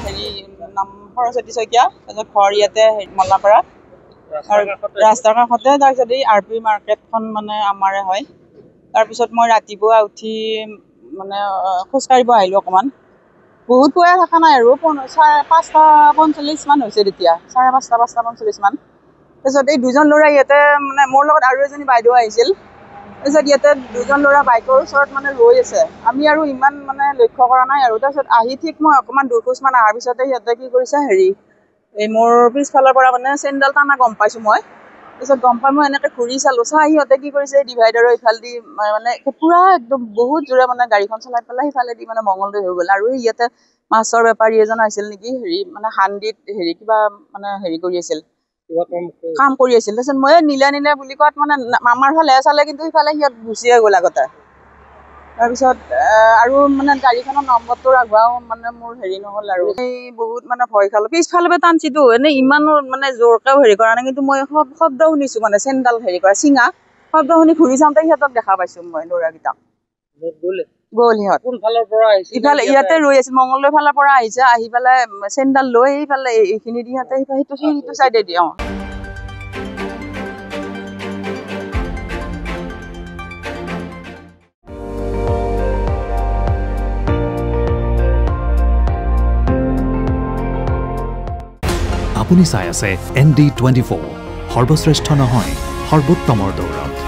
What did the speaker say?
হেৰি নাম সৰস্বতী শইকীয়া, তাৰপিছত ঘৰ ইয়াতে মল্লাপাৰা ৰাস্তাৰ কাষতে। তাৰপিছত এই RP মাৰ্কেটখন মানে আমাৰে হয়। তাৰপিছত মই ৰাতিপুৱা উঠি মানে খোজকাঢ়িব আহিলোঁ অকণমান। বহুত পুৱাই থকা নাই আৰু 5:45 মান হৈছে তেতিয়া, 5:30 মান। তাৰপিছত এই দুজন ল'ৰা ইয়াতে মানে মোৰ লগত আৰু এজনী বাইদেউ আহিছিল। তাৰপিছত ইয়াতে দুজন ল'ৰা বাইকৰ ওচৰত মানে ৰৈ আছে। আমি আৰু ইমান মানে লক্ষ্য কৰা নাই আৰু। তাৰপিছত আহি ঠিক মই অকণমান দুখোজমান অহাৰ পিছতে সিহঁতে কি কৰিছে, এই মোৰ পিছফালৰ পৰা মানে চেইনডাল টানা গম পাইছোঁ মই। তাৰপিছত গম পাই মই এনেকৈ ঘূৰি চালোঁ, সিহঁতে কি কৰিছে ডিভাইডাৰৰ ইফালেদি মানে পুৰা একদম বহুত জোৰে মানে গাড়ীখন চলাই পেলাই সিফালেদি মানে মঙলদৈ হৈ গ'ল। আৰু ইয়াতে মাছৰ বেপাৰী এজন আহিছিল নেকি, মানে হান্দিত কিবা মানে কৰি আছিল, কাম কৰি আছিল। তাৰপিছত মই নিলে বুলি কোৱাত মানে আমাৰ ফালে চালে, কিন্তু সিফালে সিহঁত গুচিয়ে গ'ল আগতে। তাৰপিছত আৰু মানে গাড়ীখনৰ নম্বৰটো ৰাখবাও মানে মোৰ নহ'ল আৰু। বহুত মানে ভয় খালোঁ। পিছফালৰ পৰা টানছিতো, এনেই ইমানো মানে জোৰকেও কৰা নাই, কিন্তু মই শব্দ শুনিছোঁ মানে চেইনডাল কৰা চিঙা শব্দ শুনি ঘূৰি চাওঁতে সিহঁতক দেখা পাইছোঁ মই ল'ৰাকেইটাক। গ'ল সিহঁত। কোনফালৰ পৰা আহিছে? ইফালে ইয়াতে ৰৈ আছিল, মঙলদৈৰ ফালৰ পৰা আহিছে। আহি পেলাই চেইনডাল লৈ এইফালে এইখিনি দি সিহঁতে সেইটো চাইডে দি আপুনি চাই আছে ND24, সৰ্বশ্ৰেষ্ঠ নহয় সৰ্বোত্তমৰ দৌৰত।